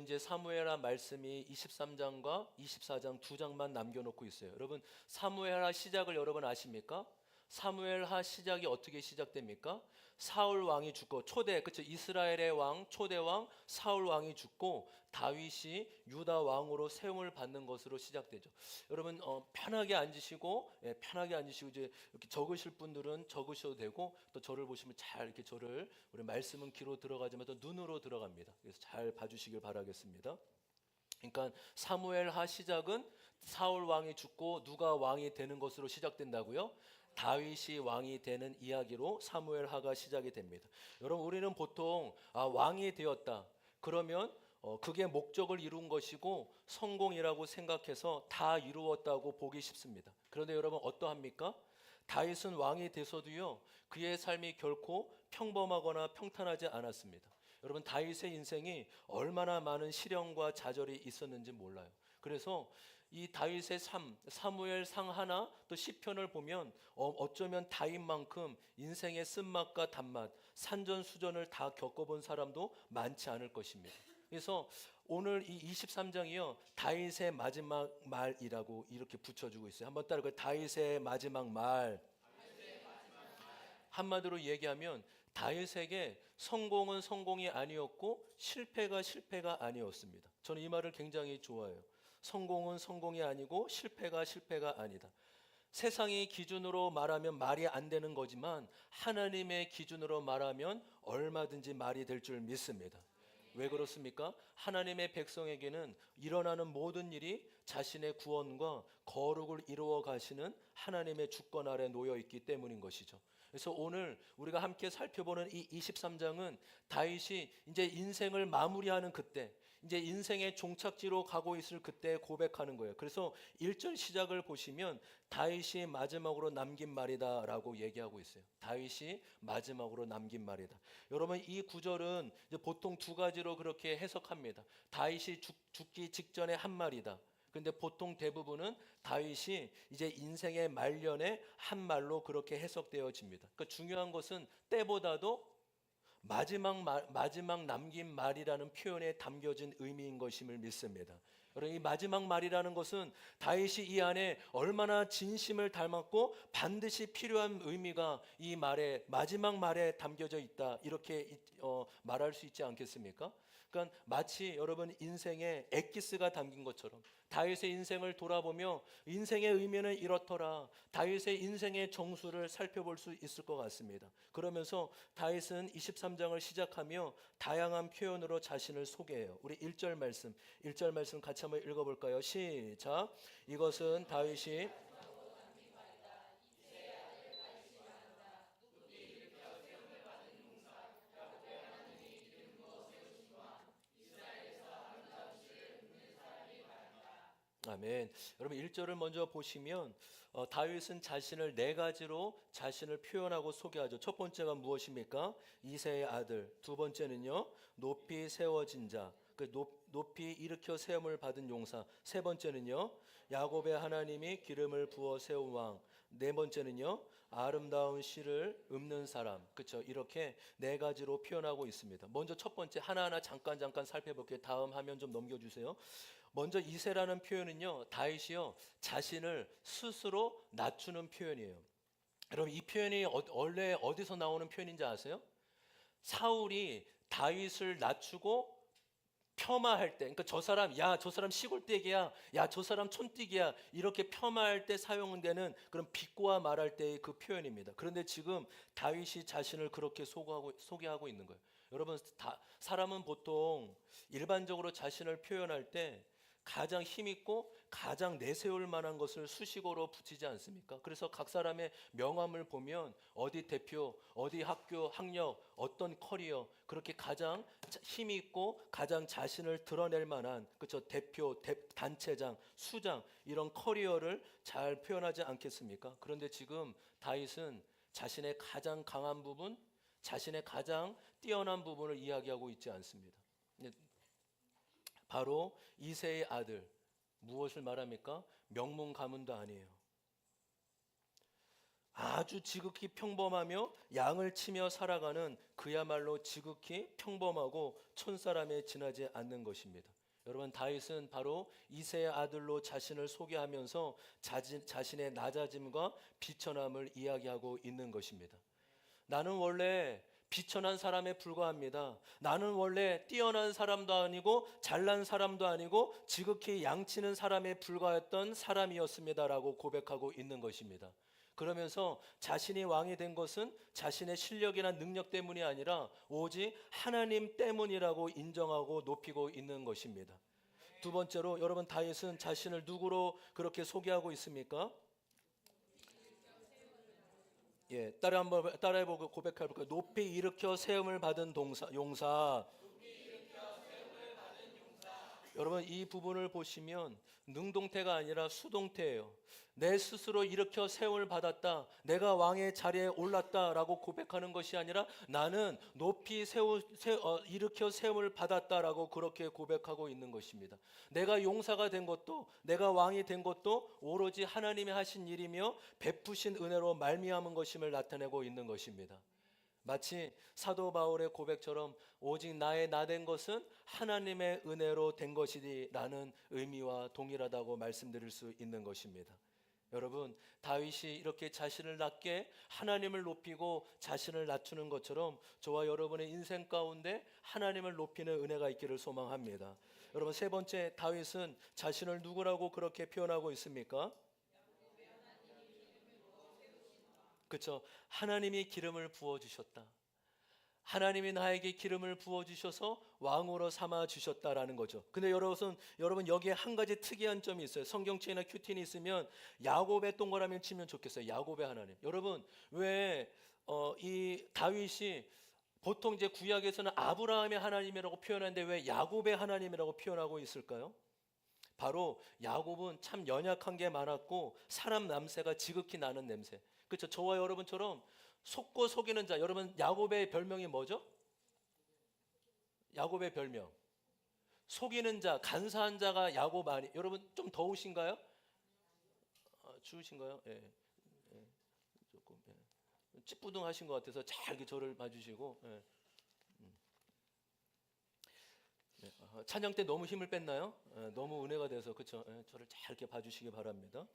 이제 사무엘하 말씀이 23장과 24장 두 장만 남겨놓고 있어요. 여러분 사무엘하 시작을 여러분 아십니까? 사무엘하 시작이 어떻게 시작됩니까? 사울 왕이 죽고 그렇죠? 이스라엘의 왕 초대 왕 사울 왕이 죽고 다윗이 유다 왕으로 세움을 받는 것으로 시작되죠. 여러분 편하게 앉으시고 편하게 앉으시고 이제 이렇게 적으실 분들은 적으셔도 되고 또 저를 보시면 잘 이렇게 저를 우리 말씀은 귀로 들어가지만 또 눈으로 들어갑니다. 그래서 잘 봐주시길 바라겠습니다. 그러니까 사무엘하 시작은 사울 왕이 죽고 누가 왕이 되는 것으로 시작된다고요? 다윗이 왕이 되는 이야기로 사무엘하가 시작이 됩니다. 여러분 우리는 보통 왕이 되었다 그러면 그게 목적을 이룬 것이고 성공이라고 생각해서 다 이루었다고 보기 쉽습니다. 그런데 여러분 어떠합니까? 다윗은 왕이 돼서도요 그의 삶이 결코 평범하거나 평탄하지 않았습니다. 여러분 다윗의 인생이 얼마나 많은 시련과 좌절이 있었는지 몰라요. 그래서 이 다윗의 삶, 사무엘상 하나 또 시편을 보면 어쩌면 다윗만큼 인생의 쓴맛과 단맛, 산전수전을 다 겪어본 사람도 많지 않을 것입니다. 그래서 오늘 이 23장이요 다윗의 마지막 말이라고 이렇게 붙여주고 있어요. 한번 따라해요. 다윗의 마지막 말. 한마디로 얘기하면 다윗에게 성공은 성공이 아니었고 실패가 실패가 아니었습니다. 저는 이 말을 굉장히 좋아해요. 성공은 성공이 아니고 실패가 실패가 아니다. 세상의 기준으로 말하면 말이 안 되는 거지만 하나님의 기준으로 말하면 얼마든지 말이 될 줄 믿습니다. 왜 그렇습니까? 하나님의 백성에게는 일어나는 모든 일이 자신의 구원과 거룩을 이루어 가시는 하나님의 주권 아래 놓여 있기 때문인 것이죠. 그래서 오늘 우리가 함께 살펴보는 이 23장은 다윗이 이제 인생을 마무리하는 그때, 이제 인생의 종착지로 가고 있을 그때 고백하는 거예요. 그래서 1절 시작을 보시면 다윗이 마지막으로 남긴 말이다라고 얘기하고 있어요. 다윗이 마지막으로 남긴 말이다. 여러분 이 구절은 이제 보통 두 가지로 그렇게 해석합니다. 다윗이 죽기 직전에 한 말이다. 근데 보통 대부분은 다윗이 이제 인생의 말년에 한 말로 그렇게 해석되어집니다. 그러니까 중요한 것은 때보다도 마지막 남긴 말이라는 표현에 담겨진 의미인 것임을 믿습니다. 여러분 이 마지막 말이라는 것은 다윗이 이 안에 얼마나 진심을 담았고 반드시 필요한 의미가 이 말에 마지막 말에 담겨져 있다 이렇게 말할 수 있지 않겠습니까? 그러니까 마치 여러분 인생에 엑기스가 담긴 것처럼 다윗의 인생을 돌아보며 인생의 의미는 이렇더라. 다윗의 인생의 정수를 살펴볼 수 있을 것 같습니다. 그러면서 다윗은 23장을 시작하며 다양한 표현으로 자신을 소개해요. 우리 1절 말씀 같이 한번 읽어볼까요? 시작. 이것은 다윗이 아멘. 여러분 1절을 먼저 보시면 다윗은 자신을 네 가지로 자신을 표현하고 소개하죠. 첫 번째가 무엇입니까? 이새의 아들. 두 번째는요. 높이 세워진 자. 높이 일으켜 세움을 받은 용사. 세 번째는요. 야곱의 하나님이 기름을 부어 세운 왕. 네 번째는요. 아름다운 시를 읊는 사람. 그렇죠? 이렇게 네 가지로 표현하고 있습니다. 먼저 첫 번째 하나하나 잠깐 살펴볼게요. 다음 화면 좀 넘겨주세요. 먼저 이새라는 표현은요 다윗이요 자신을 스스로 낮추는 표현이에요. 여러분 이 표현이 원래 어디서 나오는 표현인지 아세요? 사울이 다윗을 낮추고 폄하할 때, 그러니까 저 사람 시골떼기야, 야 저 사람 촌뛰기야 이렇게 폄하할 때 사용되는 그런 비꼬아 말할 때의 그 표현입니다. 그런데 지금 다윗이 자신을 그렇게 소개하고 있는 거예요. 여러분 사람은 보통 일반적으로 자신을 표현할 때 가장 힘있고 가장 내세울 만한 것을 수식어로 붙이지 않습니까? 그래서 각 사람의 명함을 보면 어디 대표, 어디 학교, 학력, 어떤 커리어 그렇게 가장 힘있고 가장 자신을 드러낼 만한 그렇죠? 대표, 단체장, 수장 이런 커리어를 잘 표현하지 않겠습니까? 그런데 지금 다윗은 자신의 가장 강한 부분, 자신의 가장 뛰어난 부분을 이야기하고 있지 않습니다. 바로 이새의 아들. 무엇을 말합니까? 명문 가문도 아니에요. 아주 지극히 평범하며 양을 치며 살아가는 그야말로 지극히 평범하고 촌사람에 지나지 않는 것입니다. 여러분, 다윗은 바로 이새의 아들로 자신을 소개하면서 자신의 낮아짐과 비천함을 이야기하고 있는 것입니다. 나는 원래 비천한 사람에 불과합니다. 나는 원래 뛰어난 사람도 아니고 잘난 사람도 아니고 지극히 양치는 사람에 불과했던 사람이었습니다라고 고백하고 있는 것입니다. 그러면서 자신이 왕이 된 것은 자신의 실력이나 능력 때문이 아니라 오직 하나님 때문이라고 인정하고 높이고 있는 것입니다. 두 번째로, 여러분, 다윗은 자신을 누구로 그렇게 소개하고 있습니까? 예, 따라해보고 고백해볼까요? 높이 일으켜 세움을 받은 용사. 여러분, 이 부분을 보시면 능동태가 아니라 수동태예요. 내 스스로 일으켜 세움을 받았다, 내가 왕의 자리에 올랐다라고 고백하는 것이 아니라 나는 높이 일으켜 세움을 받았다라고 그렇게 고백하고 있는 것입니다. 내가 용사가 된 것도, 내가 왕이 된 것도 오로지 하나님이 하신 일이며 베푸신 은혜로 말미암은 것임을 나타내고 있는 것입니다. 마치 사도 바울의 고백처럼 오직 나의 나 된 것은 하나님의 은혜로 된 것이라는 의미와 동일하다고 말씀드릴 수 있는 것입니다. 여러분, 다윗이 이렇게 자신을 낮게 하나님을 높이고 자신을 낮추는 것처럼 저와 여러분의 인생 가운데 하나님을 높이는 은혜가 있기를 소망합니다. 여러분, 세 번째, 다윗은 자신을 누구라고 그렇게 표현하고 있습니까? 그렇죠. 하나님이 기름을 부어주셨다. 하나님이 나에게 기름을 부어주셔서 왕으로 삼아주셨다라는 거죠. 근데 여러분 여기에 한 가지 특이한 점이 있어요. 성경책이나 큐티니 있으면 야곱의 동그라미 치면 좋겠어요. 야곱의 하나님. 여러분, 왜 이 다윗이 보통 이제 구약에서는 아브라함의 하나님이라고 표현하는데 왜 야곱의 하나님이라고 표현하고 있을까요? 바로 야곱은 참 연약한 게 많았고 사람 냄새가 지극히 나는 냄새. 그렇죠. 저와 여러분처럼 속고 속이는 자. 여러분, 야곱의 별명이 뭐죠? 야곱의 별명, 속이는 자, 간사한 자가 야곱 아니. 여러분, 좀 더우신가요? 추우신가요? 예, 예, 조금 찌뿌둥하신 것 같아서 잘 이렇게 저를 봐주시고. 예. 찬양 때 너무 힘을 뺐나요? 너무 은혜가 돼서. 그렇죠. 저를 잘 이렇게 봐주시기 바랍니다.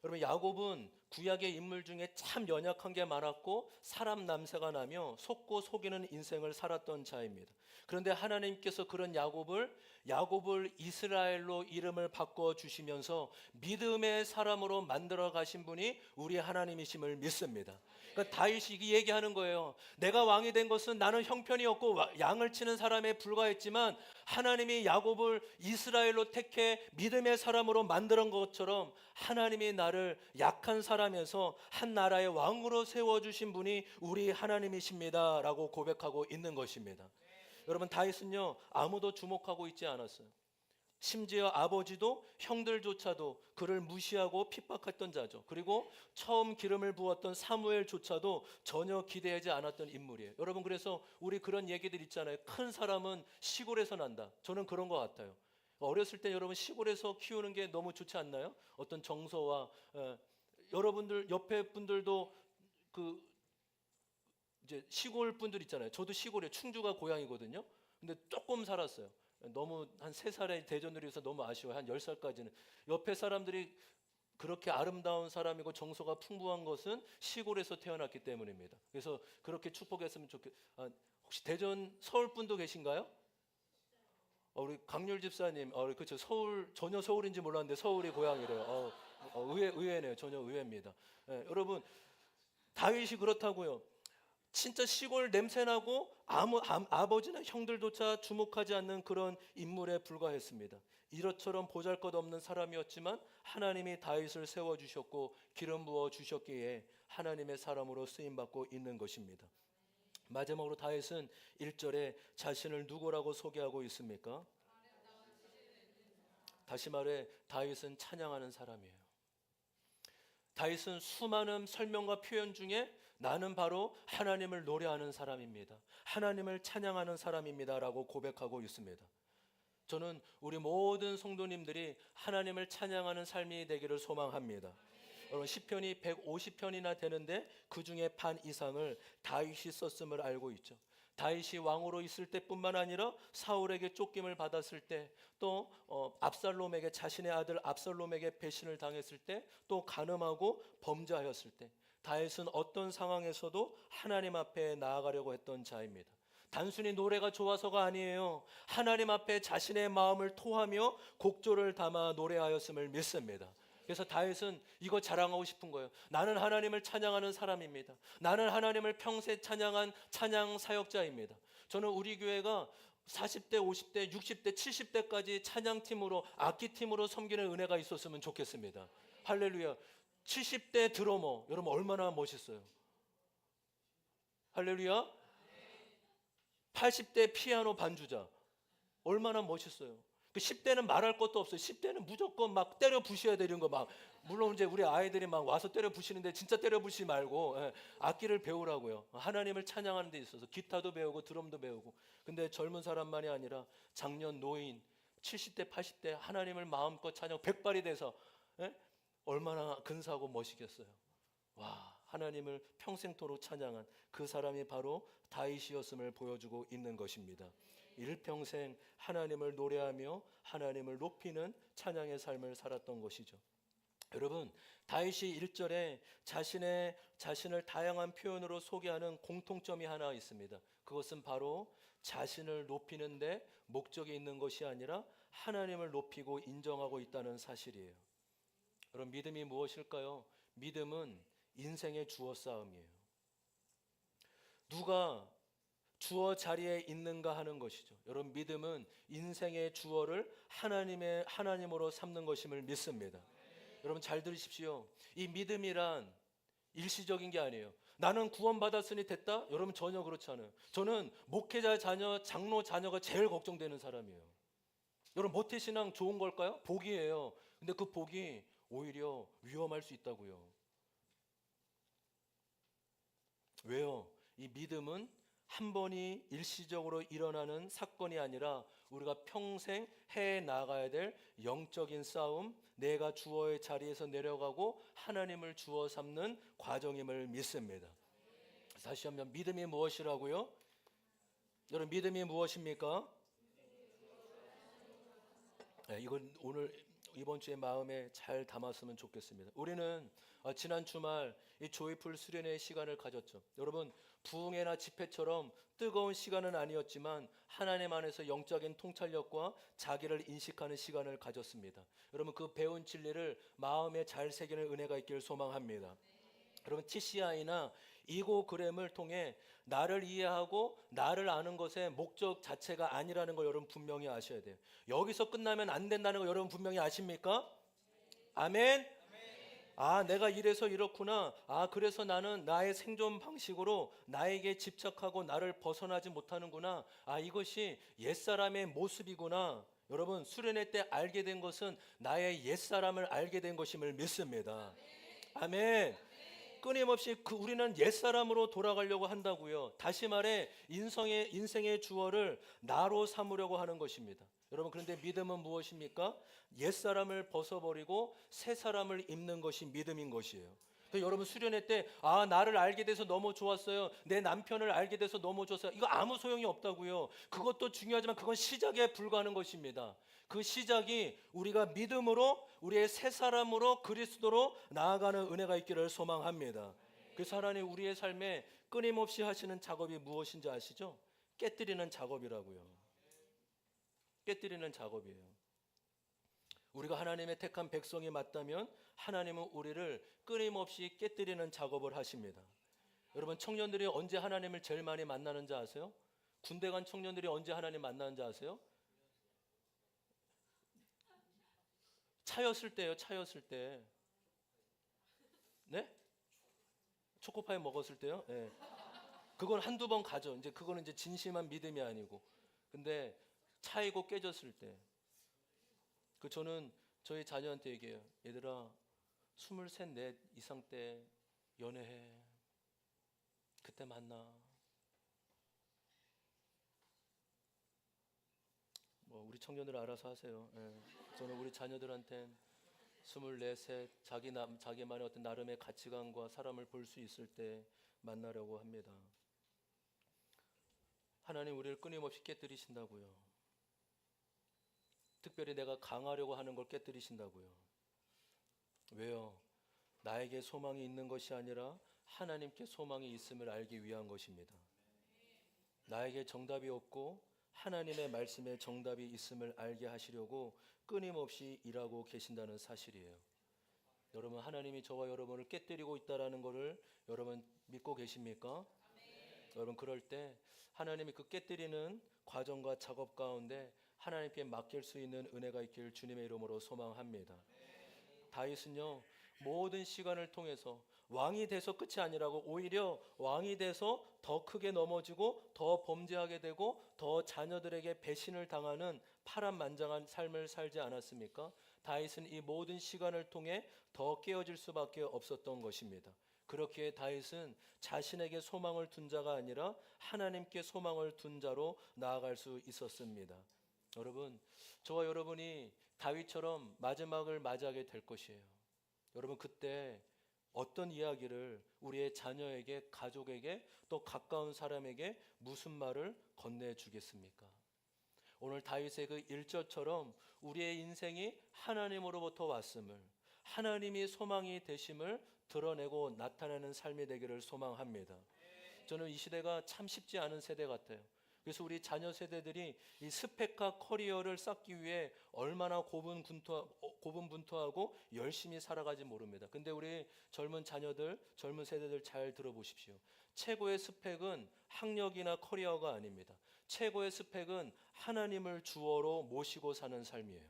여러분, 야곱은 구약의 인물 중에 참 연약한 게 많았고 사람 냄새가 나며 속고 속이는 인생을 살았던 자입니다. 그런데 하나님께서 그런 야곱을 이스라엘로 이름을 바꿔 주시면서 믿음의 사람으로 만들어 가신 분이 우리 하나님이심을 믿습니다. 그러니까 다윗이 얘기하는 거예요. 내가 왕이 된 것은 나는 형편이었고 양을 치는 사람에 불과했지만 하나님이 야곱을 이스라엘로 택해 믿음의 사람으로 만드는 것처럼 하나님이 나를 약한 사람에서 한 나라의 왕으로 세워주신 분이 우리 하나님이십니다 라고 고백하고 있는 것입니다. 여러분, 다윗은요, 아무도 주목하고 있지 않았어요. 심지어 아버지도 형들조차도 그를 무시하고 핍박했던 자죠. 그리고 처음 기름을 부었던 사무엘조차도 전혀 기대하지 않았던 인물이에요. 여러분, 그래서 우리 그런 얘기들 있잖아요. 큰 사람은 시골에서 난다. 저는 그런 것 같아요. 어렸을 때 여러분 시골에서 키우는 게 너무 좋지 않나요? 어떤 정서와 여러분들 옆에 분들도 그 이제 시골 분들 있잖아요. 저도 시골에 충주가 고향이거든요. 근데 조금 살았어요. 너무 한 3살의 대전으로서 너무 아쉬워요. 한 10살까지는. 옆에 사람들이 그렇게 아름다운 사람이고 정서가 풍부한 것은 시골에서 태어났기 때문입니다. 그래서 그렇게 축복했으면 혹시 대전 서울 분도 계신가요? 우리 강률 집사님, 그렇죠. 전혀 서울인지 몰랐는데 서울이 고향이래요. 의외네요. 전혀 의외입니다. 여러분, 다윗이 그렇다고요. 진짜 시골 냄새나고 아버지나 형들조차 주목하지 않는 그런 인물에 불과했습니다. 이렇처럼 보잘것없는 사람이었지만 하나님이 다윗을 세워주셨고 기름 부어 주셨기에 하나님의 사람으로 쓰임받고 있는 것입니다. 마지막으로 다윗은 1절에 자신을 누구라고 소개하고 있습니까? 다시 말해 다윗은 찬양하는 사람이에요. 다윗은 수많은 설명과 표현 중에 나는 바로 하나님을 노래하는 사람입니다. 하나님을 찬양하는 사람입니다 라고 고백하고 있습니다. 저는 우리 모든 성도님들이 하나님을 찬양하는 삶이 되기를 소망합니다. 여러분 시편이 150편이나 되는데 그 중에 반 이상을 다윗이 썼음을 알고 있죠. 다윗이 왕으로 있을 때뿐만 아니라 사울에게 쫓김을 받았을 때, 또 압살롬에게, 자신의 아들 압살롬에게 배신을 당했을 때, 또 간음하고 범죄하였을 때, 다윗은 어떤 상황에서도 하나님 앞에 나아가려고 했던 자입니다. 단순히 노래가 좋아서가 아니에요. 하나님 앞에 자신의 마음을 토하며 곡조를 담아 노래하였음을 믿습니다. 그래서 다윗은 이거 자랑하고 싶은 거예요. 나는 하나님을 찬양하는 사람입니다. 나는 하나님을 평생 찬양한 찬양 사역자입니다. 저는 우리 교회가 40대, 50대, 60대, 70대까지 찬양팀으로, 악기팀으로 섬기는 은혜가 있었으면 좋겠습니다. 할렐루야. 70대 드러머, 여러분 얼마나 멋있어요. 할렐루야. 80대 피아노 반주자, 얼마나 멋있어요. 그 10대는 말할 것도 없어요. 10대는 무조건 막 때려 부셔야 되는 거 막. 물론 이제 우리 아이들이 막 와서 때려 부시는데 진짜 때려 부시지 말고 악기를 배우라고요. 하나님을 찬양하는 데 있어서 기타도 배우고 드럼도 배우고. 근데 젊은 사람만이 아니라 장년, 노인, 70대, 80대 하나님을 마음껏 찬양, 백발이 돼서 얼마나 근사하고 멋있겠어요. 와, 하나님을 평생토록 찬양한 그 사람이 바로 다윗이었음을 보여주고 있는 것입니다. 일평생 하나님을 노래하며 하나님을 높이는 찬양의 삶을 살았던 것이죠. 여러분, 다윗이 1절에 자신을 다양한 표현으로 소개하는 공통점이 하나 있습니다. 그것은 바로 자신을 높이는 데 목적이 있는 것이 아니라 하나님을 높이고 인정하고 있다는 사실이에요. 여러분, 믿음이 무엇일까요? 믿음은 인생의 주어 싸움이에요. 누가 주어 자리에 있는가 하는 것이죠. 여러분, 믿음은 인생의 주어를 하나님으로 삼는 것임을 믿습니다. 여러분 잘 들으십시오. 이 믿음이란 일시적인 게 아니에요. 나는 구원받았으니 됐다? 여러분 전혀 그렇지 않아요. 저는 목회자 자녀, 장로 자녀가 제일 걱정되는 사람이에요. 여러분 모태신앙 좋은 걸까요? 복이에요. 근데 그 복이 오히려 위험할 수 있다고요. 왜요? 이 믿음은 한 번이 일시적으로 일어나는 사건이 아니라 우리가 평생 해 나가야 될 영적인 싸움, 내가 주어의 자리에서 내려가고 하나님을 주어 삼는 과정임을 믿습니다. 다시 한번 믿음이 무엇이라고요? 여러분 믿음이 무엇입니까? 이건 오늘 이번 주에 마음에 잘 담았으면 좋겠습니다. 우리는 지난 주말 이 조이풀 수련회의 시간을 가졌죠. 여러분 부흥회나 집회처럼 뜨거운 시간은 아니었지만 하나님 안에서 영적인 통찰력과 자기를 인식하는 시간을 가졌습니다. 여러분 그 배운 진리를 마음에 잘 새기는 은혜가 있기를 소망합니다. 여러분 TCI나 이고그램을 통해 나를 이해하고 나를 아는 것의 목적 자체가 아니라는 걸 여러분 분명히 아셔야 돼요. 여기서 끝나면 안 된다는 거 여러분 분명히 아십니까? 아멘. 내가 이래서 이렇구나. 그래서 나는 나의 생존 방식으로 나에게 집착하고 나를 벗어나지 못하는구나. 이것이 옛사람의 모습이구나. 여러분 수련회 때 알게 된 것은 나의 옛사람을 알게 된 것임을 믿습니다. 아멘. 끊임없이 우리는 옛사람으로 돌아가려고 한다고요. 다시 말해 인생의 주어를 나로 삼으려고 하는 것입니다. 여러분 그런데 믿음은 무엇입니까? 옛사람을 벗어버리고 새 사람을 입는 것이 믿음인 것이에요. 여러분 수련회 때 나를 알게 돼서 너무 좋았어요. 내 남편을 알게 돼서 너무 좋았어요. 이거 아무 소용이 없다고요. 그것도 중요하지만 그건 시작에 불과한 것입니다. 그 시작이 우리가 믿음으로 우리의 새 사람으로 그리스도로 나아가는 은혜가 있기를 소망합니다. 그래서 하나님 우리의 삶에 끊임없이 하시는 작업이 무엇인지 아시죠? 깨뜨리는 작업이라고요. 깨뜨리는 작업이에요. 우리가 하나님의 택한 백성이 맞다면 하나님은 우리를 끊임없이 깨뜨리는 작업을 하십니다. 여러분 청년들이 언제 하나님을 제일 많이 만나는지 아세요? 군대 간 청년들이 언제 하나님 만나는지 아세요? 차였을 때요. 차였을 때. 네? 초코파이 먹었을 때요? 네. 그건 한두 번 가죠. 이제 그거는 이제 진심한 믿음이 아니고. 근데 차이고 깨졌을 때. 저는 저희 자녀한테 얘기해요. 얘들아, 23, 4 이상 때 연애해. 그때 만나. 우리 청년들 알아서 하세요. 저는 우리 자녀들한텐 24, 셋 자기만의 어떤 나름의 가치관과 사람을 볼 수 있을 때 만나려고 합니다. 하나님 우리를 끊임없이 깨뜨리신다고요. 특별히 내가 강하려고 하는 걸 깨뜨리신다고요. 왜요? 나에게 소망이 있는 것이 아니라 하나님께 소망이 있음을 알기 위한 것입니다. 나에게 정답이 없고 하나님의 말씀에 정답이 있음을 알게 하시려고 끊임없이 일하고 계신다는 사실이에요. 여러분, 하나님이 저와 여러분을 깨뜨리고 있다라는 것을 여러분 믿고 계십니까? 여러분, 그럴 때 하나님이 그 깨뜨리는 과정과 작업 가운데 하나님께 맡길 수 있는 은혜가 있기를 주님의 이름으로 소망합니다. 다윗은요, 모든 시간을 통해서 왕이 돼서 끝이 아니라고 오히려 왕이 돼서 더 크게 넘어지고 더 범죄하게 되고 더 자녀들에게 배신을 당하는 파란만장한 삶을 살지 않았습니까? 다윗은 이 모든 시간을 통해 더 깨어질 수밖에 없었던 것입니다. 그렇기에 다윗은 자신에게 소망을 둔 자가 아니라 하나님께 소망을 둔 자로 나아갈 수 있었습니다. 여러분, 저와 여러분이 다윗처럼 마지막을 맞이하게 될 것이에요. 여러분, 그때 어떤 이야기를 우리의 자녀에게, 가족에게, 또 가까운 사람에게 무슨 말을 건네주겠습니까? 오늘 다윗의 그 1절처럼 우리의 인생이 하나님으로부터 왔음을, 하나님이 소망이 되심을 드러내고 나타내는 삶이 되기를 소망합니다. 저는 이 시대가 참 쉽지 않은 세대 같아요. 그래서 우리 자녀 세대들이 이 스펙과 커리어를 쌓기 위해 얼마나 고분분투하고 열심히 살아가지 모릅니다. 근데 우리 젊은 자녀들, 젊은 세대들 잘 들어보십시오. 최고의 스펙은 학력이나 커리어가 아닙니다. 최고의 스펙은 하나님을 주어로 모시고 사는 삶이에요.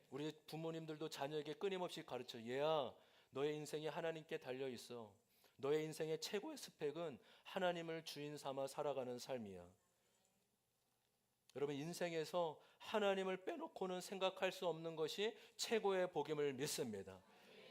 우리 부모님들도 자녀에게 끊임없이 가르쳐, 얘야, 너의 인생이 하나님께 달려 있어. 너의 인생의 최고의 스펙은 하나님을 주인 삼아 살아가는 삶이야. 여러분, 인생에서 하나님을 빼놓고는 생각할 수 없는 것이 최고의 복임을 믿습니다.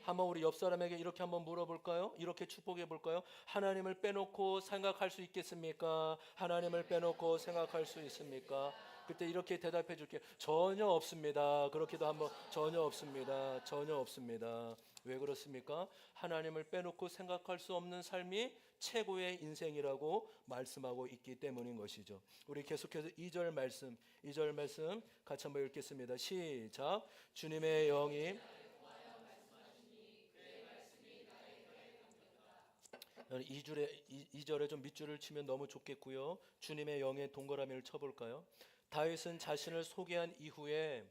한번 우리 옆 사람에게 이렇게 한번 물어볼까요? 이렇게 축복해 볼까요? 하나님을 빼놓고 생각할 수 있겠습니까? 하나님을 빼놓고 생각할 수 있습니까? 그때 이렇게 대답해 줄게요. 전혀 없습니다. 그렇게도 한번 전혀 없습니다. 전혀 없습니다. 왜 그렇습니까? 하나님을 빼놓고 생각할 수 없는 삶이 최고의 인생이라고 말씀하고 있기 때문인 것이죠. 우리 계속해서 2절 말씀 같이 한번 읽겠습니다. 시작. 주님의 영이 2절에 좀 밑줄을 치면 너무 좋겠고요. 주님의 영의 동그라미를 쳐볼까요? 다윗은 자신을 소개한 이후에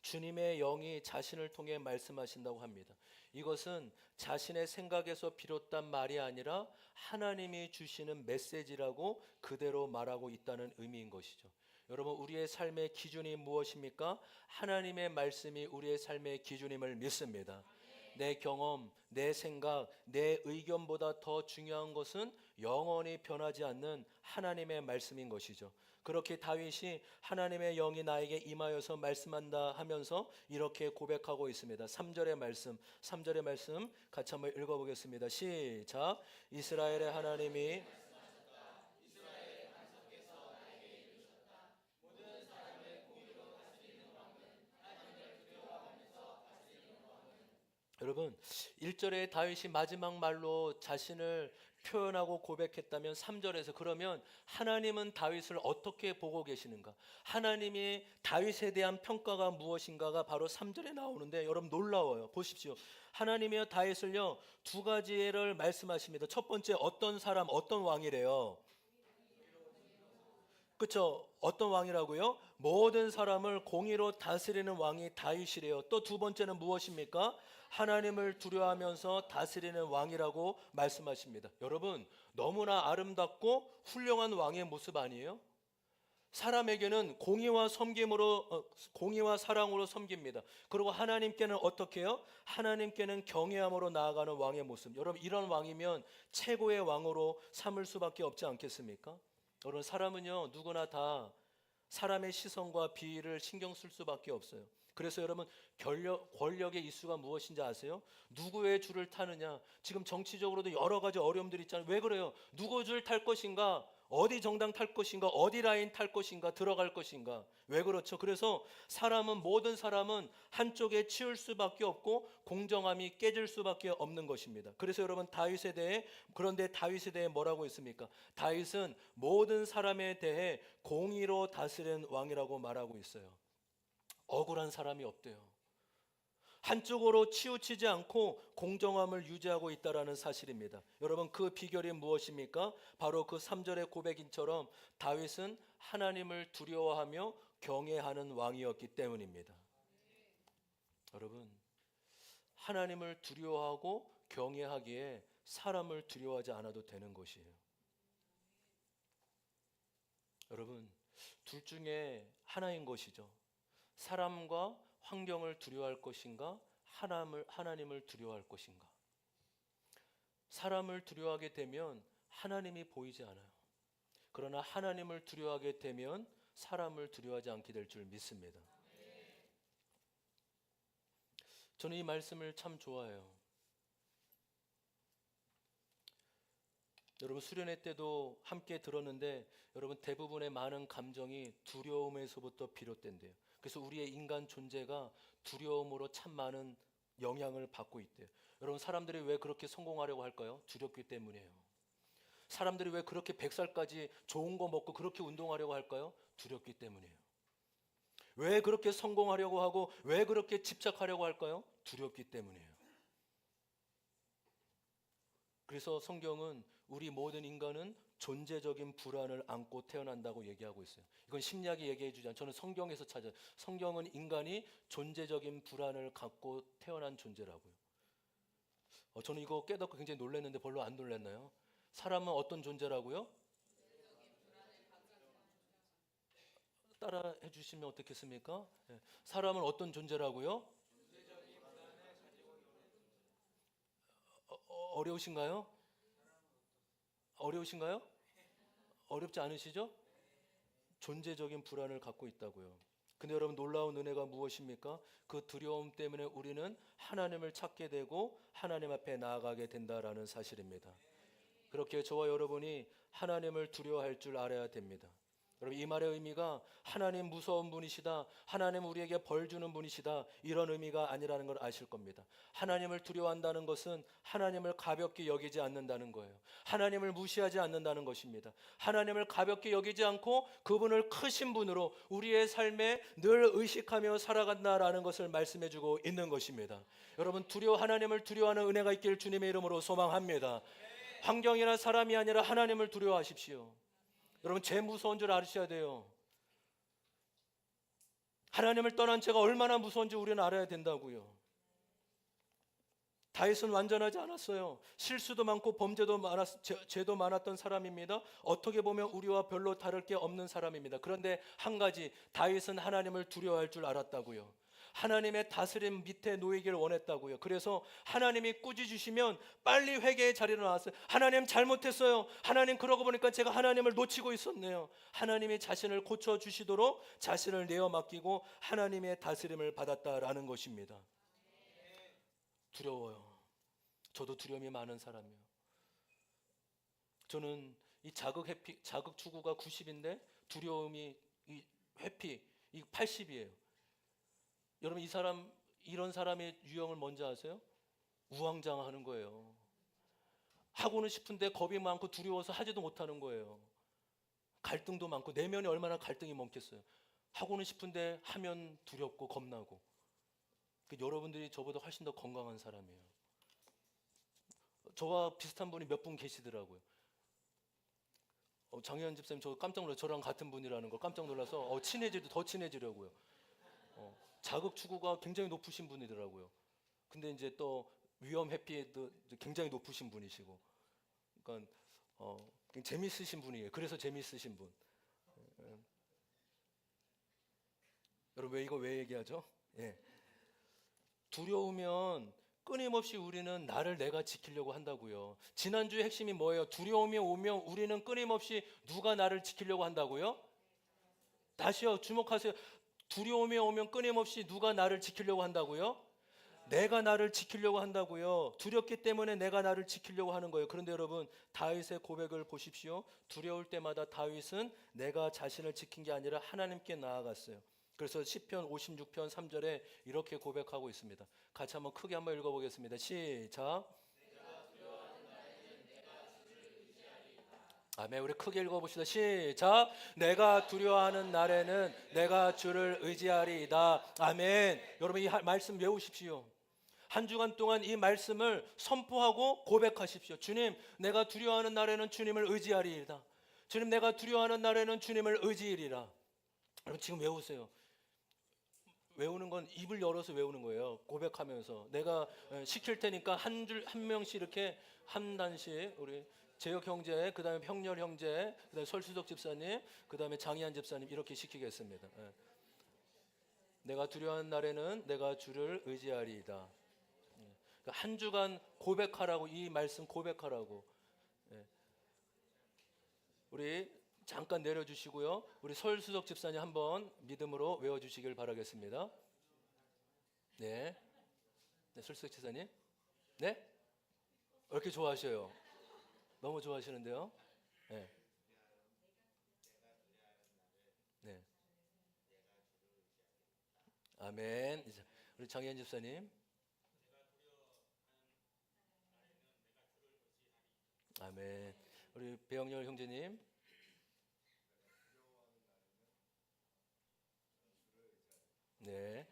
주님의 영이 자신을 통해 말씀하신다고 합니다. 이것은 자신의 생각에서 비롯된 말이 아니라 하나님이 주시는 메시지라고 그대로 말하고 있다는 의미인 것이죠. 여러분, 우리의 삶의 기준이 무엇입니까? 하나님의 말씀이 우리의 삶의 기준임을 믿습니다. 내 경험, 내 생각, 내 의견보다 더 중요한 것은 영원히 변하지 않는 하나님의 말씀인 것이죠. 그렇게 다윗이 하나님의 영이 나에게 임하여서 말씀한다 하면서 이렇게 고백하고 있습니다. 3절의 말씀 같이 한번 읽어보겠습니다. 시작. 이스라엘의 하나님이 여러분, 1절에 다윗이 마지막 말로 자신을 표현하고 고백했다면 3절에서 그러면 하나님은 다윗을 어떻게 보고 계시는가? 하나님이 다윗에 대한 평가가 무엇인가가 바로 3절에 나오는데 여러분 놀라워요. 보십시오. 하나님이요 다윗을요 두 가지를 말씀하십니다. 첫 번째 어떤 사람, 어떤 왕이래요? 그렇죠? 어떤 왕이라고요? 모든 사람을 공의로 다스리는 왕이 다윗이래요. 또 두 번째는 무엇입니까? 하나님을 두려워하면서 다스리는 왕이라고 말씀하십니다. 여러분, 너무나 아름답고 훌륭한 왕의 모습 아니에요? 사람에게는 공의와 공의와 사랑으로 섬깁니다. 그리고 하나님께는 어떻게 해요? 하나님께는 경외함으로 나아가는 왕의 모습. 여러분, 이런 왕이면 최고의 왕으로 삼을 수밖에 없지 않겠습니까? 여러분, 사람은요 누구나 다 사람의 시선과 비위를 신경 쓸 수밖에 없어요. 그래서 여러분, 권력의 이수가 무엇인지 아세요? 누구의 줄을 타느냐. 지금 정치적으로도 여러 가지 어려움들이 있잖아요. 왜 그래요? 누구 줄 탈 것인가? 어디 정당 탈 것인가, 어디 라인 탈 것인가, 들어갈 것인가. 왜 그렇죠? 그래서 모든 사람은 한쪽에 치울 수밖에 없고 공정함이 깨질 수밖에 없는 것입니다. 그래서 여러분 그런데 다윗에 대해 뭐라고 했습니까? 다윗은 모든 사람에 대해 공의로 다스리는 왕이라고 말하고 있어요. 억울한 사람이 없대요. 한쪽으로 치우치지 않고 공정함을 유지하고 있다라는 사실입니다. 여러분, 그 비결이 무엇입니까? 바로 그 3절의 고백인처럼 다윗은 하나님을 두려워하며 경외하는 왕이었기 때문입니다. 여러분, 하나님을 두려워하고 경외하기에 사람을 두려워하지 않아도 되는 것이에요. 여러분, 둘 중에 하나인 것이죠. 사람과 환경을 두려워할 것인가, 하나님을 두려워할 것인가. 사람을 두려워하게 되면 하나님이 보이지 않아요. 그러나 하나님을 두려워하게 되면 사람을 두려워하지 않게 될 줄 믿습니다. 저는 이 말씀을 참 좋아해요. 여러분, 수련회 때도 함께 들었는데 여러분, 대부분의 많은 감정이 두려움에서부터 비롯된대요. 그래서 우리의 인간 존재가 두려움으로 참 많은 영향을 받고 있대요. 여러분, 사람들이 왜 그렇게 성공하려고 할까요? 두렵기 때문이에요. 사람들이 왜 그렇게 100살까지 좋은 거 먹고 그렇게 운동하려고 할까요? 두렵기 때문이에요. 왜 그렇게 성공하려고 하고 왜 그렇게 집착하려고 할까요? 두렵기 때문이에요. 그래서 성경은 우리 모든 인간은 존재적인 불안을 안고 태어난다고 얘기하고 있어요. 이건 심리학이 얘기해 주지 않아요. 저는 성경에서 찾아요. 성경은 인간이 존재적인 불안을 갖고 태어난 존재라고요. 저는 이거 깨닫고 굉장히 놀랐는데 별로 안 놀랐나요? 사람은 어떤 존재라고요? 따라 해주시면 어떻겠습니까? 사람은 어떤 존재라고요? 어려우신가요? 어려우신가요? 어렵지 않으시죠? 존재적인 불안을 갖고 있다고요. 근데 여러분, 놀라운 은혜가 무엇입니까? 그 두려움 때문에 우리는 하나님을 찾게 되고 하나님 앞에 나아가게 된다라는 사실입니다. 그렇게 저와 여러분이 하나님을 두려워할 줄 알아야 됩니다. 여러분, 이 말의 의미가 하나님 무서운 분이시다, 하나님 우리에게 벌 주는 분이시다, 이런 의미가 아니라는 걸 아실 겁니다. 하나님을 두려워한다는 것은 하나님을 가볍게 여기지 않는다는 거예요. 하나님을 무시하지 않는다는 것입니다. 하나님을 가볍게 여기지 않고 그분을 크신 분으로 우리의 삶에 늘 의식하며 살아간다라는 것을 말씀해 주고 있는 것입니다. 여러분, 하나님을 두려워하는 은혜가 있길 주님의 이름으로 소망합니다. 환경이나 사람이 아니라 하나님을 두려워하십시오. 여러분, 죄 무서운 줄 아셔야 돼요. 하나님을 떠난 죄가 얼마나 무서운지 우리는 알아야 된다고요. 다윗은 완전하지 않았어요. 실수도 많고 죄도 많았던 사람입니다. 어떻게 보면 우리와 별로 다를 게 없는 사람입니다. 그런데 한 가지, 다윗은 하나님을 두려워할 줄 알았다고요. 하나님의 다스림 밑에 놓이길 원했다고요. 그래서 하나님이 꾸짖으시면 빨리 회개의 자리로 나왔어요. 하나님, 잘못했어요. 하나님, 그러고 보니까 제가 하나님을 놓치고 있었네요. 하나님이 자신을 고쳐주시도록 자신을 내어 맡기고 하나님의 다스림을 받았다라는 것입니다. 두려워요. 저도 두려움이 많은 사람이에요. 저는 이 자극 추구가 90인데 두려움이 회피 80이에요. 여러분, 이런 사람의 유형을 뭔지 아세요? 우왕좌왕하는 거예요. 하고는 싶은데 겁이 많고 두려워서 하지도 못하는 거예요. 갈등도 많고, 내면에 얼마나 갈등이 많겠어요. 하고는 싶은데 하면 두렵고 겁나고. 여러분들이 저보다 훨씬 더 건강한 사람이에요. 저와 비슷한 분이 몇 분 계시더라고요. 장혜연 집사님, 저 깜짝 놀라서 저랑 같은 분이라는 걸 깜짝 놀라서 더 친해지려고요. 자극 추구가 굉장히 높으신 분이더라고요. 근데 이제 또 위험 회피도 굉장히 높으신 분이시고, 그러니까 재밌으신 분이에요. 그래서 재밌으신 분. 여러분, 왜 얘기하죠? 예. 두려우면 끊임없이 우리는 나를 내가 지키려고 한다고요. 지난주의 핵심이 뭐예요? 두려움이 오면 우리는 끊임없이 누가 나를 지키려고 한다고요? 다시요, 주목하세요. 두려움이 오면 끊임없이 누가 나를 지키려고 한다고요? 내가 나를 지키려고 한다고요. 두렵기 때문에 내가 나를 지키려고 하는 거예요. 그런데 여러분, 다윗의 고백을 보십시오. 두려울 때마다 다윗은 내가 자신을 지킨 게 아니라 하나님께 나아갔어요. 그래서 시편 56편 3절에 이렇게 고백하고 있습니다. 같이 한번 크게 한번 읽어보겠습니다. 시작. 아멘. 우리 크게 읽어봅시다. 시작. 내가 두려워하는 날에는 내가 주를 의지하리이다. 아멘. 여러분 이 말씀 외우십시오. 한 주간 동안 이 말씀을 선포하고 고백하십시오. 주님, 내가 두려워하는 날에는 주님을 의지하리이다. 주님, 내가 두려워하는 날에는 주님을 의지하리라. 여러분 지금 외우세요. 외우는 건 입을 열어서 외우는 거예요. 고백하면서 내가 시킬 테니까 한 명씩 이렇게 한 단씩 우리 재혁 형제, 그다음에 평렬 형제, 그다음에 설수석 집사님, 그다음에 장희한 집사님 이렇게 시키겠습니다. 내가 두려워하는 날에는 내가 주를 의지하리이다. 한 주간 고백하라고, 이 말씀 고백하라고. 우리 잠깐 내려주시고요. 우리 설수석 집사님 한번 믿음으로 외워주시길 바라겠습니다. 네, 설수석 집사님. 네? 왜 이렇게 좋아하셔요? 너무 좋아하시는데요. 네. 네. 아멘. 우리 장희연 집사님. 아멘. 우리 배영렬 형제님. 네.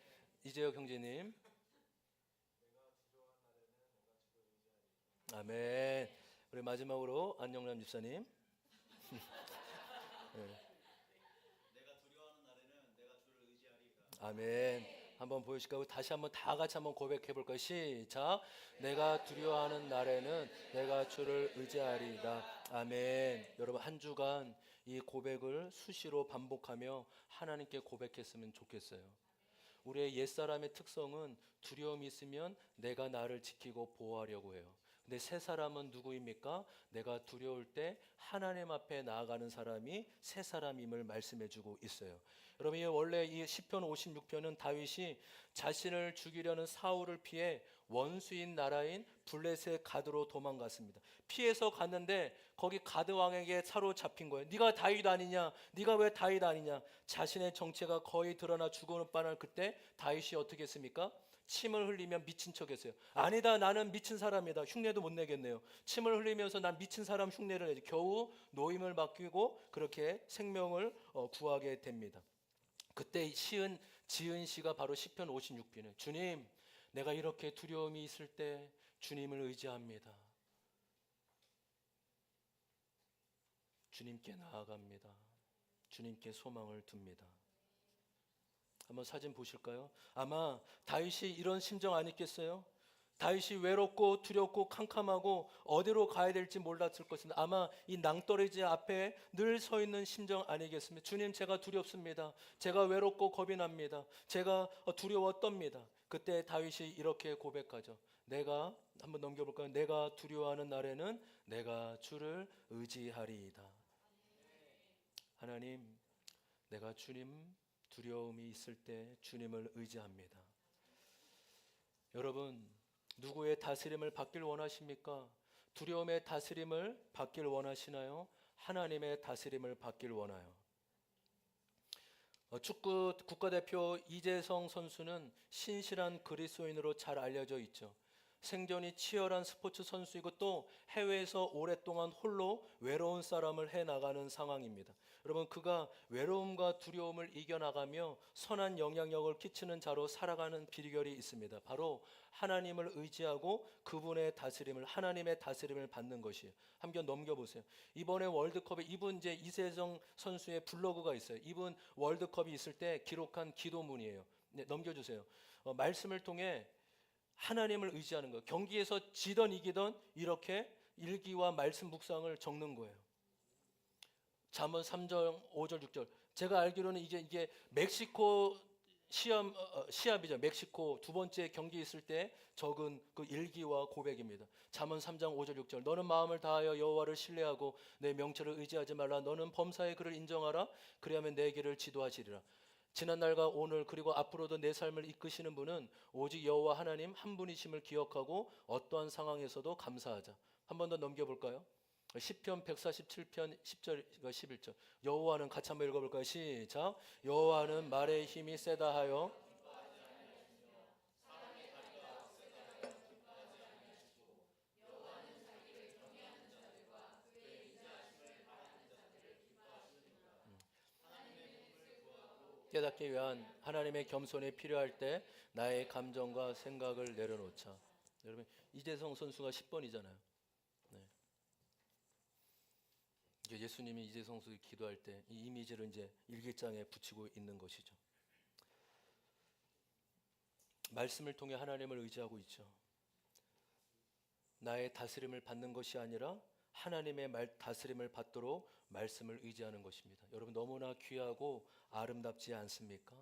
이재혁 형제님. 아멘. 우리 마지막으로 안영남 집사님. 네. 아멘. 한번 보여주실까요? 다시 한번 다 같이 한번 고백해 볼까요? 시작. 내가 두려워하는 날에는 내가 주를 의지하리이다. 아멘. 여러분 한 주간 이 고백을 수시로 반복하며 하나님께 고백했으면 좋겠어요. 우리의 옛사람의 특성은 두려움이 있으면 내가 나를 지키고 보호하려고 해요. 근데 새 사람은 누구입니까? 내가 두려울 때 하나님 앞에 나아가는 사람이 새 사람임을 말씀해 주고 있어요. 여러분 원래 이 시편 56편은 다윗이 자신을 죽이려는 사울을 피해 원수인 나라인 블레셋 가드로 도망갔습니다. 피해서 갔는데 거기 가드 왕에게 사로잡힌 거예요. 네가 다윗 아니냐? 네가 왜 다윗 아니냐? 자신의 정체가 거의 드러나 죽어는 뻔한 그때 다윗이 어떻게 했습니까? 침을 흘리며 미친 척했어요. 아니다, 나는 미친 사람이다. 흉내도 못 내겠네요. 침을 흘리면서 난 미친 사람 흉내를 내지. 겨우 노임을 맡기고 그렇게 생명을 구하게 됩니다. 그때 지은 시가 바로 시편 56편이에요. 주님, 내가 이렇게 두려움이 있을 때 주님을 의지합니다. 주님께 나아갑니다. 주님께 소망을 둡니다. 한번 사진 보실까요? 아마 다윗이 이런 심정 아니겠어요? 다윗이 외롭고 두렵고 캄캄하고 어디로 가야 될지 몰랐을 것입니다. 아마 이 낭떠러지 앞에 늘 서 있는 심정 아니겠습니까? 주님, 제가 두렵습니다. 제가 외롭고 겁이 납니다. 제가 두려워 떱니다. 그때 다윗이 이렇게 고백하죠. 내가 한번 넘겨볼까요? 내가 두려워하는 날에는 내가 주를 의지하리이다. 하나님, 내가 주님 두려움이 있을 때 주님을 의지합니다. 여러분, 누구의 다스림을 받길 원하십니까? 두려움의 다스림을 받길 원하시나요? 하나님의 다스림을 받길 원해요. 축구 국가대표 이재성 선수는 신실한 그리스도인으로 잘 알려져 있죠. 생존이 치열한 스포츠 선수이고 또 해외에서 오랫동안 홀로 외로운 싸움을 해나가는 상황입니다. 여러분, 그가 외로움과 두려움을 이겨나가며 선한 영향력을 끼치는 자로 살아가는 비결이 있습니다. 바로 하나님을 의지하고 그분의 다스림을, 하나님의 다스림을 받는 것이에요. 한번 넘겨보세요. 이번에 월드컵에 이분 이제 이세정 선수의 블로그가 있어요. 이분 월드컵이 있을 때 기록한 기도문이에요. 네, 넘겨주세요. 말씀을 통해 하나님을 의지하는 거예요. 경기에서 지던 이기던 이렇게 일기와 말씀 묵상을 적는 거예요. 잠언 3장 5절 6절. 제가 알기로는 이게 멕시코 시합이죠. 멕시코 두 번째 경기 있을 때 적은 그 일기와 고백입니다. 잠언 3장 5절 6절. 너는 마음을 다하여 여호와를 신뢰하고 내 명철을 의지하지 말라. 너는 범사의 그를 인정하라. 그리하면 내 길을 지도하시리라. 지난날과 오늘 그리고 앞으로도 내 삶을 이끄시는 분은 오직 여호와 하나님 한 분이심을 기억하고 어떠한 상황에서도 감사하자. 한 번 더 넘겨볼까요? 시편 147편 10절 11절. 여호와는 같이 한번 읽어볼까요? 시작. 여호와는 말의 힘이 세다 하여 깨닫기 위한 하나님의 겸손이 필요할 때 나의 감정과 생각을 내려놓자. 여러분 이재성 선수가 10번이잖아요. 네. 예수님이 이재성 선수 기도할 때 이 이미지를 이제 일기장에 붙이고 있는 것이죠. 말씀을 통해 하나님을 의지하고 있죠. 나의 다스림을 받는 것이 아니라 하나님의 다스림을 받도록 말씀을 의지하는 것입니다. 여러분 너무나 귀하고 아름답지 않습니까?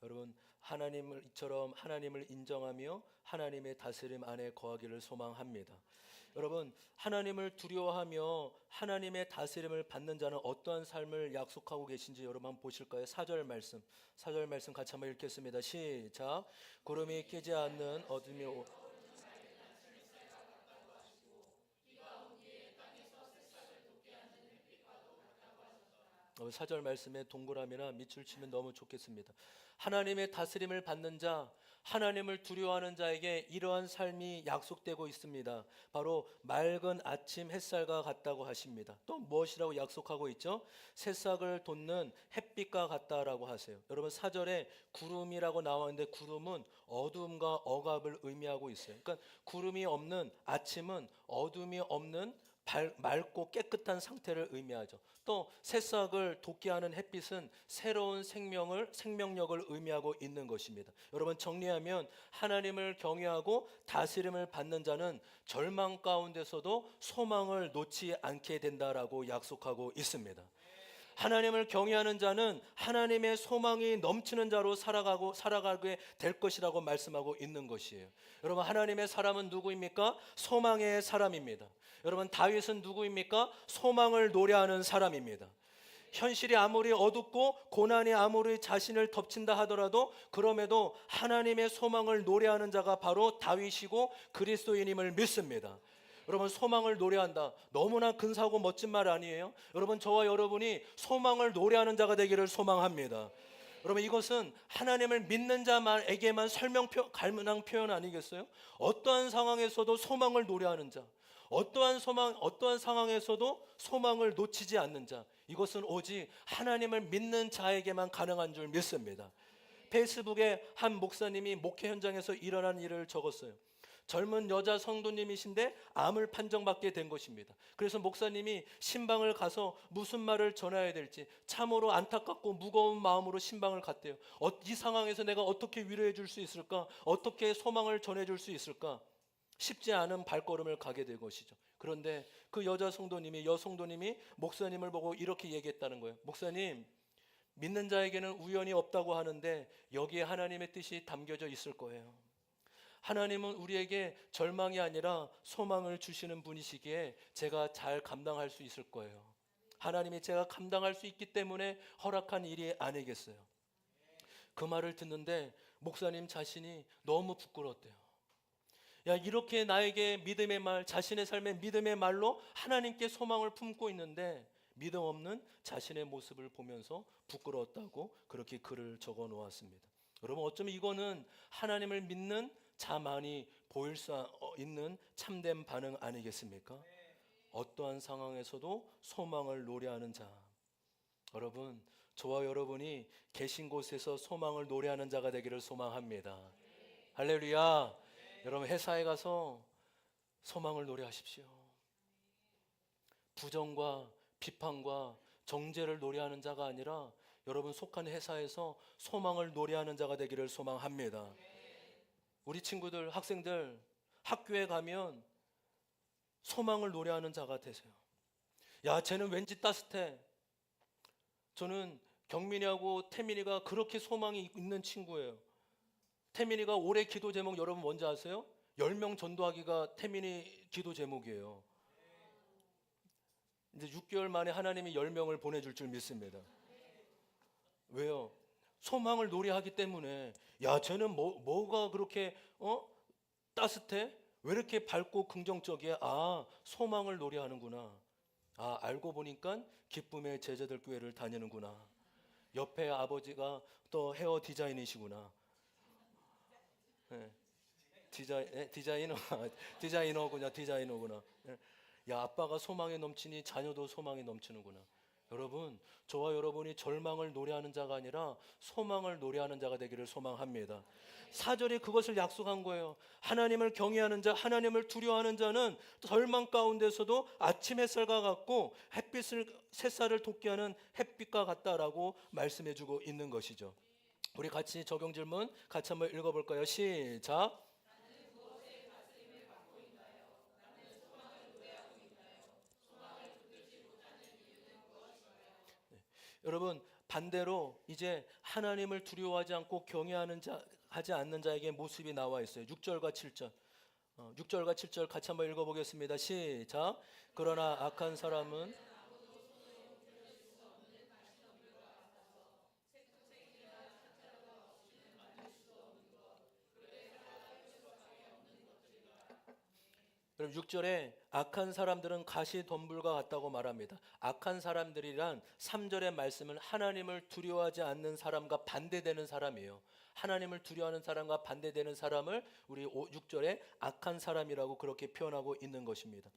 여러분 하나님처럼 하나님을 인정하며 하나님의 다스림 안에 거하기를 소망합니다. 여러분 하나님을 두려워하며 하나님의 다스림을 받는 자는 어떠한 삶을 약속하고 계신지 여러분 한번 보실까요? 4절 말씀 같이 한번 읽겠습니다. 시작. 구름이 끼지 않는 어둠이 4절 말씀에 동그라미나 밑줄 치면 너무 좋겠습니다. 하나님의 다스림을 받는 자, 하나님을 두려워하는 자에게 이러한 삶이 약속되고 있습니다. 바로 맑은 아침 햇살과 같다고 하십니다. 또 무엇이라고 약속하고 있죠? 새싹을 돋는 햇빛과 같다라고 하세요. 여러분 4절에 구름이라고 나왔는데 구름은 어두움과 억압을 의미하고 있어요. 그러니까 구름이 없는 아침은 어둠이 없는 맑고 깨끗한 상태를 의미하죠. 또 새싹을 돋게 하는 햇빛은 새로운 생명력을 의미하고 있는 것입니다. 여러분 정리하면 하나님을 경외하고 다스림을 받는 자는 절망 가운데서도 소망을 놓지 않게 된다라고 약속하고 있습니다. 하나님을 경외하는 자는 하나님의 소망이 넘치는 자로 살아가게 될 것이라고 말씀하고 있는 것이에요. 여러분 하나님의 사람은 누구입니까? 소망의 사람입니다. 여러분 다윗은 누구입니까? 소망을 노래하는 사람입니다. 현실이 아무리 어둡고 고난이 아무리 자신을 덮친다 하더라도 그럼에도 하나님의 소망을 노래하는 자가 바로 다윗이고 그리스도인임을 믿습니다. 여러분 소망을 노래한다. 너무나 근사하고 멋진 말 아니에요? 여러분 저와 여러분이 소망을 노래하는 자가 되기를 소망합니다. 여러분 이것은 하나님을 믿는 자에게만 가능한 표현 아니겠어요? 어떠한 상황에서도 소망을 노래하는 자, 어떠한 상황에서도 소망을 놓치지 않는 자, 이것은 오직 하나님을 믿는 자에게만 가능한 줄 믿습니다. 페이스북에 한 목사님이 목회 현장에서 일어난 일을 적었어요. 젊은 여자 성도님이신데 암을 판정받게 된 것입니다. 그래서 목사님이 신방을 가서 무슨 말을 전해야 될지 참으로 안타깝고 무거운 마음으로 신방을 갔대요. 이 상황에서 내가 어떻게 위로해 줄 수 있을까? 어떻게 소망을 전해 줄 수 있을까? 쉽지 않은 발걸음을 가게 된 것이죠. 그런데 그 여성도님이 목사님을 보고 이렇게 얘기했다는 거예요. 목사님, 믿는 자에게는 우연이 없다고 하는데 여기에 하나님의 뜻이 담겨져 있을 거예요. 하나님은 우리에게 절망이 아니라 소망을 주시는 분이시기에 제가 잘 감당할 수 있을 거예요. 하나님이 제가 감당할 수 있기 때문에 허락한 일이 아니겠어요. 그 말을 듣는데 목사님 자신이 너무 부끄러웠대요. 야, 이렇게 나에게 믿음의 말, 자신의 삶의 믿음의 말로 하나님께 소망을 품고 있는데 믿음 없는 자신의 모습을 보면서 부끄러웠다고 그렇게 글을 적어 놓았습니다. 여러분 어쩌면 이거는 하나님을 믿는 자만이 보일 수 있는 참된 반응 아니겠습니까? 어떠한 상황에서도 소망을 노래하는 자. 여러분 저와 여러분이 계신 곳에서 소망을 노래하는 자가 되기를 소망합니다. 할렐루야. 여러분 회사에 가서 소망을 노래하십시오. 부정과 비판과 정죄를 노래하는 자가 아니라 여러분 속한 회사에서 소망을 노래하는 자가 되기를 소망합니다. 우리 친구들, 학생들 학교에 가면 소망을 노래하는 자가 되세요. 야, 쟤는 왠지 따뜻해. 저는 경민이하고 태민이가 그렇게 소망이 있는 친구예요. 태민이가 올해 기도 제목 여러분 뭔지 아세요? 10명 전도하기가 태민이 기도 제목이에요. 이제 6개월 만에 하나님이 10명을 보내줄 줄 믿습니다. 왜요? 소망을 노래하기 때문에 야, 쟤는 뭐가 그렇게 따뜻해? 왜 이렇게 밝고 긍정적이야? 아, 소망을 노래하는구나. 아, 알고 보니까 기쁨의 제자들 교회를 다니는구나. 옆에 아버지가 또 헤어 디자인이시구나. 예, 디자이너, 디자이너구나, 디자이너구나. 예. 야, 아빠가 소망에 넘치니 자녀도 소망에 넘치는구나. 여러분, 저와 여러분이 절망을 노래하는 자가 아니라 소망을 노래하는 자가 되기를 소망합니다. 사절이 그것을 약속한 거예요. 하나님을 경외하는 자, 하나님을 두려워하는 자는 절망 가운데서도 아침 햇살과 같고 햇빛을 새살을 돋게 하는 햇빛과 같다라고 말씀해주고 있는 것이죠. 우리 같이 적용 질문 같이 한번 읽어볼까요? 시작. 여러분, 반대로 이제 하나님을 두려워하지 않고 경외하는 자 하지 않는 자에게 모습이 나와 있어요. 6절과 7절. 6절과 7절 같이 한번 읽어보겠습니다. 시작. 그러나 악한 사람은 그럼 6절에 악한 사람들은 가시덤불과 같다고 말합니다. 악한 사람들이란 3절의 말씀은 하나님을 두려워하지 않는 사람과 반대되는 사람이에요. 하나님을 두려워하는 사람과 반대되는 사람을 우리 6절에 악한 사람이라고 그렇게 표현하고 있는 것입니다.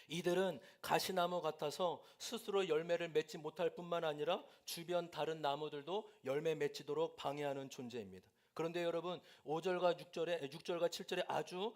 이들은 가시나무 같아서 스스로 열매를 맺지 못할 뿐만 아니라 주변 다른 나무들도 열매 맺히도록 방해하는 존재입니다. 그런데 여러분 5절과 6절과 7절에 아주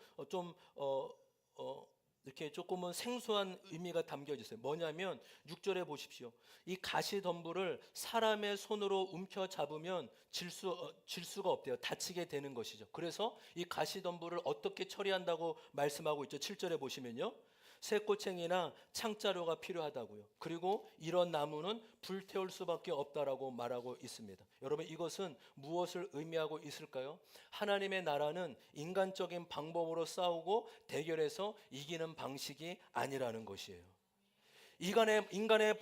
이렇게 조금은 생소한 의미가 담겨져 있어요. 뭐냐면 6절에 보십시오. 이 가시덤불을 사람의 손으로 움켜 잡으면 질 수가 없대요. 다치게 되는 것이죠. 그래서 이 가시덤불을 어떻게 처리한다고 말씀하고 있죠. 7절에 보시면요. 쇠꼬챙이나 창자루가 필요하다고요. 그리고 이런 나무는 불태울 수밖에 없다라고 말하고 있습니다. 여러분, 이것은 무엇을 의미하고 있을까요? 하나님의 나라는 인간적인 방법으로 싸우고 대결해서 이기는 방식이 아니라는 것이에요. 인간의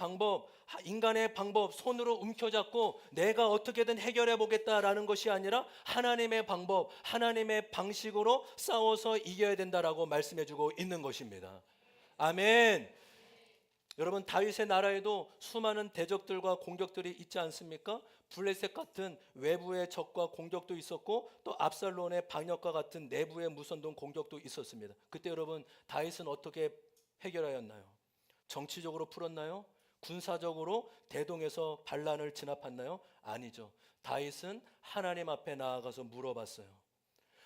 방법 손으로 움켜잡고 내가 어떻게든 해결해 보겠다라는 것이 아니라 하나님의 방법, 하나님의 방식으로 싸워서 이겨야 된다라고 말씀해주고 있는 것입니다. 아멘. 여러분, 다윗의 나라에도 수많은 대적들과 공격들이 있지 않습니까? 블레셋 같은 외부의 적과 공격도 있었고 또 압살론의 방역과 같은 내부의 무선동 공격도 있었습니다. 그때 여러분, 다윗은 어떻게 해결하였나요? 정치적으로 풀었나요? 군사적으로 대동에서 반란을 진압했나요? 아니죠. 다윗은 하나님 앞에 나아가서 물어봤어요.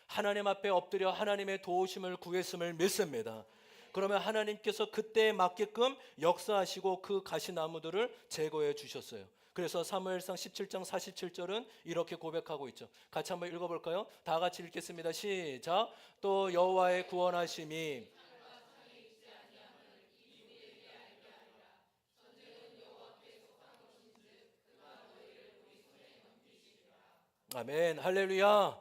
하나님 앞에 엎드려 하나님의 도우심을 구했음을 믿습니다. 그러면 하나님께서 그때에 맞게끔 역사하시고 그 가시나무들을 제거해 주셨어요. 그래서 사무엘상 17장 47절은 이렇게 고백하고 있죠. 같이 한번 읽어볼까요? 다 같이 읽겠습니다. 시작. 또 여호와의 구원하심이 아멘. 할렐루야.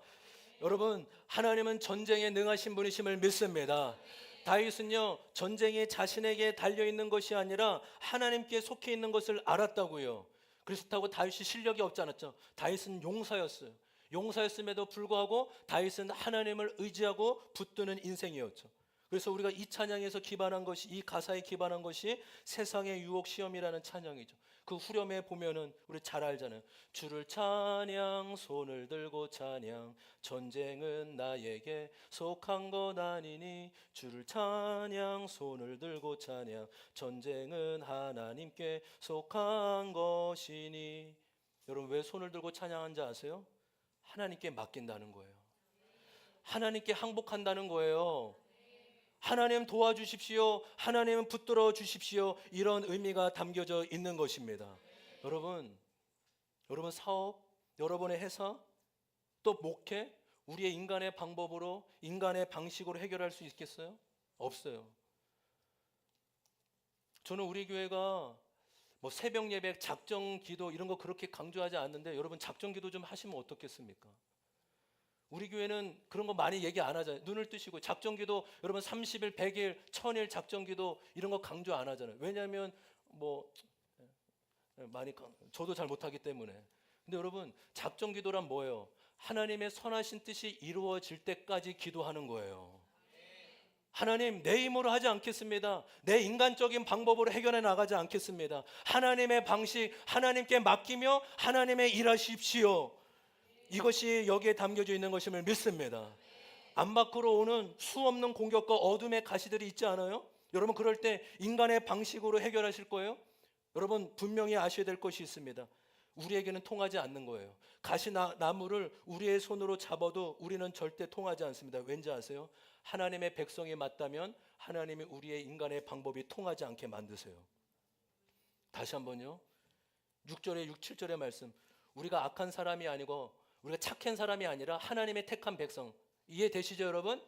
여러분, 하나님은 전쟁에 능하신 분이심을 믿습니다. 다윗은요, 전쟁이 자신에게 달려있는 것이 아니라 하나님께 속해 있는 것을 알았다고요. 그렇다고 다윗이 실력이 없지 않았죠. 다윗은 용사였어요. 용사였음에도 불구하고 다윗은 하나님을 의지하고 붙드는 인생이었죠. 그래서 우리가 이 찬양에서 기반한 것이, 이 가사에 기반한 것이 세상의 유혹 시험이라는 찬양이죠. 그 후렴에 보면은 우리 잘 알잖아요. 주를 찬양, 손을 들고 찬양, 전쟁은 나에게 속한 것 아니니. 주를 찬양, 손을 들고 찬양, 전쟁은 하나님께 속한 것이니. 여러분, 왜 손을 들고 찬양한지 아세요? 하나님께 맡긴다는 거예요. 하나님께 항복한다는 거예요. 하나님 도와주십시오. 하나님 붙들어 주십시오. 이런 의미가 담겨져 있는 것입니다. 여러분 사업, 여러분의 회사, 또 목회, 우리의 인간의 방법으로, 인간의 방식으로 해결할 수 있겠어요? 없어요. 저는 우리 교회가 뭐 새벽 예배, 작정 기도 이런 거 그렇게 강조하지 않는데 여러분, 작정 기도 좀 하시면 어떻겠습니까? 우리 교회는 그런 거 많이 얘기 안 하잖아요. 눈을 뜨시고 작정기도 여러분 30일, 100일, 1000일 작정기도 이런 거 강조 안 하잖아요. 왜냐하면 뭐 많이 저도 잘 못하기 때문에. 근데 여러분, 작정 기도란 뭐예요? 하나님의 선하신 뜻이 이루어질 때까지 기도하는 거예요. 하나님, 내 힘으로 하지 않겠습니다. 내 인간적인 방법으로 해결해 나가지 않겠습니다. 하나님의 방식, 하나님께 맡기며 하나님의 일하십시오. 이것이 여기에 담겨져 있는 것임을 믿습니다. 암 밖으로 오는 수없는 공격과 어둠의 가시들이 있지 않아요? 여러분, 그럴 때 인간의 방식으로 해결하실 거예요? 여러분, 분명히 아셔야 될 것이 있습니다. 우리에게는 통하지 않는 거예요. 가시나무를 우리의 손으로 잡아도 우리는 절대 통하지 않습니다. 왠지 아세요? 하나님의 백성이 맞다면 하나님이 우리의 인간의 방법이 통하지 않게 만드세요. 다시 한번요. 6절에 6, 7절의 말씀. 우리가 악한 사람이 아니고 우리가 착한 사람이 아니라 하나님의 택한 백성. 이해되시죠, 여러분?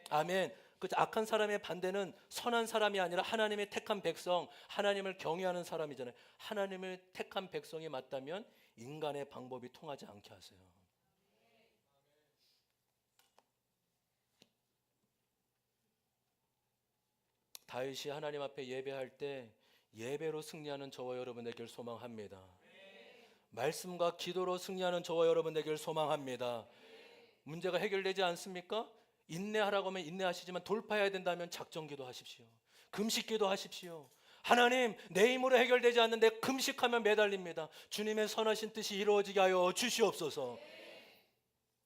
아멘. 그 악한 사람의 반대는 선한 사람이 아니라 하나님의 택한 백성, 하나님을 경외하는 사람이잖아요. 하나님을 택한 백성이 맞다면 인간의 방법이 통하지 않게 하세요. 다윗이 하나님 앞에 예배할 때 예배로 승리하는 저와 여러분 되길 소망합니다. 말씀과 기도로 승리하는 저와 여러분 되길 소망합니다. 문제가 해결되지 않습니까? 인내하라고 하면 인내하시지만 돌파해야 된다면 작정기도 하십시오. 금식기도 하십시오. 하나님, 내 힘으로 해결되지 않는데 금식하면 매달립니다. 주님의 선하신 뜻이 이루어지게 하여 주시옵소서.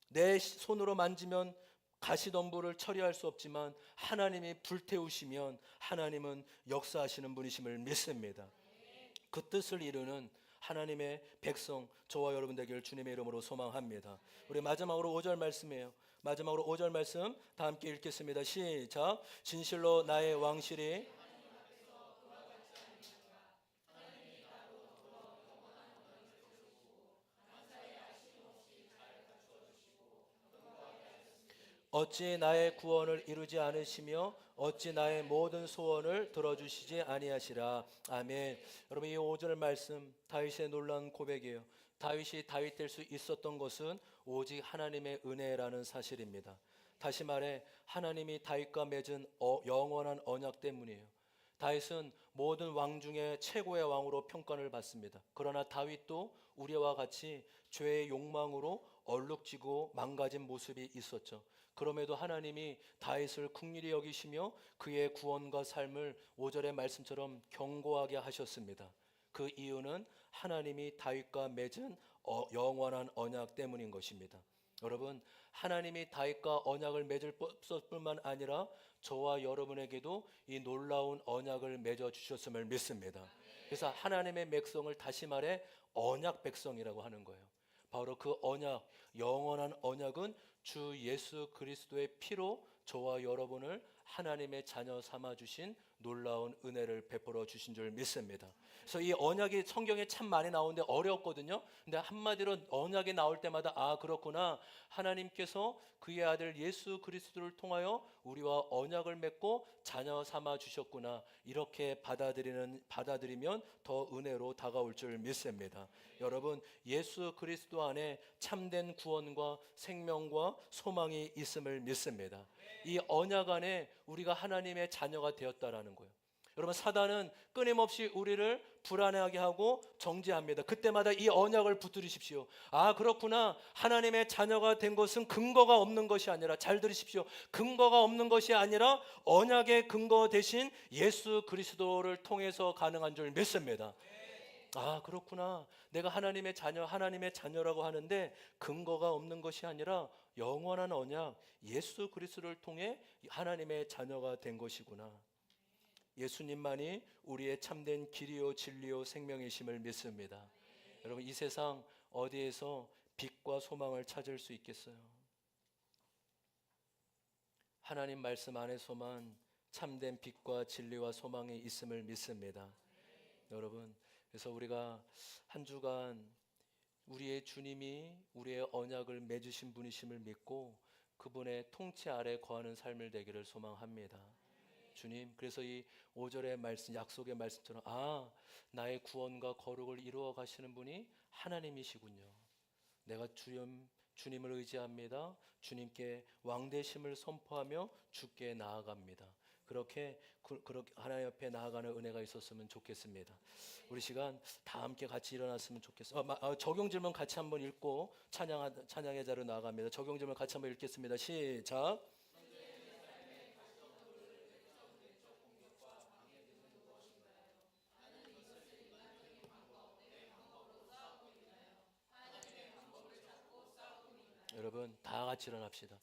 내 손으로 만지면 가시덤불을 처리할 수 없지만 하나님이 불태우시면 하나님은 역사하시는 분이심을 믿습니다. 그 뜻을 이루는 하나님의 백성 저와 여러분 되기를 주님의 이름으로 소망합니다. 우리 마지막으로 5절 말씀이에요. 마지막으로 5절 말씀 다 함께 읽겠습니다. 시작. 진실로 나의 왕실이 어찌 나의 구원을 이루지 않으시며 어찌 나의 모든 소원을 들어주시지 아니하시라. 아멘. 여러분, 이 5절 말씀 다윗의 놀라운 고백이에요. 다윗이 다윗 될 수 있었던 것은 오직 하나님의 은혜라는 사실입니다. 다시 말해 하나님이 다윗과 맺은 영원한 언약 때문이에요. 다윗은 모든 왕 중에 최고의 왕으로 평가를 받습니다. 그러나 다윗도 우리와 같이 죄의 욕망으로 얼룩지고 망가진 모습이 있었죠. 그럼에도 하나님이 다윗을 긍휼히 여기시며 그의 구원과 삶을 5절의 말씀처럼 견고하게 하셨습니다. 그 이유는 하나님이 다윗과 맺은 영원한 언약 때문인 것입니다. 여러분, 하나님이 다윗과 언약을 맺을 뿐만 아니라 저와 여러분에게도 이 놀라운 언약을 맺어 주셨음을 믿습니다. 그래서 하나님의 백성을 다시 말해 언약 백성이라고 하는 거예요. 바로 그 언약, 영원한 언약은 주 예수 그리스도의 피로 저와 여러분을 하나님의 자녀 삼아 주신 놀라운 은혜를 베풀어 주신 줄 믿습니다. 그래서 이 언약이 성경에 참 많이 나오는데 어렵거든요. 근데 한마디로 언약이 나올 때마다 아, 그렇구나. 하나님께서 그의 아들 예수 그리스도를 통하여 우리와 언약을 맺고 자녀 삼아 주셨구나. 이렇게 받아들이면 더 은혜로 다가올 줄 믿습니다. 여러분, 예수 그리스도 안에 참된 구원과 생명과 소망이 있음을 믿습니다. 이 언약 안에 우리가 하나님의 자녀가 되었다라는 거예요. 여러분, 사단은 끊임없이 우리를 불안해하게 하고 정죄합니다. 그때마다 이 언약을 붙들으십시오. 아, 그렇구나. 하나님의 자녀가 된 것은 근거가 없는 것이 아니라, 잘 들으십시오. 근거가 없는 것이 아니라 언약의 근거 대신 예수 그리스도를 통해서 가능한 줄 믿습니다. 아, 그렇구나. 내가 하나님의 자녀라고 하는데 근거가 없는 것이 아니라 영원한 언약 예수 그리스도를 통해 하나님의 자녀가 된 것이구나. 예수님만이 우리의 참된 길이요 진리요 생명이심을 믿습니다. 여러분, 이 세상 어디에서 빛과 소망을 찾을 수 있겠어요? 하나님 말씀 안에서만 참된 빛과 진리와 소망이 있음을 믿습니다. 여러분, 그래서 우리가 한 주간 우리의 주님이 우리의 언약을 맺으신 분이심을 믿고 그분의 통치 아래 거하는 삶을 되기를 소망합니다. 주님, 그래서 이 5절의 말씀, 약속의 말씀처럼 아, 나의 구원과 거룩을 이루어 가시는 분이 하나님이시군요. 내가 주님을 의지합니다. 주님께 왕되심을 선포하며 주께 나아갑니다. 그렇게 하나님 옆에 나아가는 은혜가 있었으면 좋겠습니다. 우리 시간 다 함께 같이 일어났으면 좋겠어요. 적용 질문 같이 한번 읽고 찬양의 자로 나아갑니다. 적용 질문 같이 한번 읽겠습니다. 시작. 여러분 다 같이 일어납시다.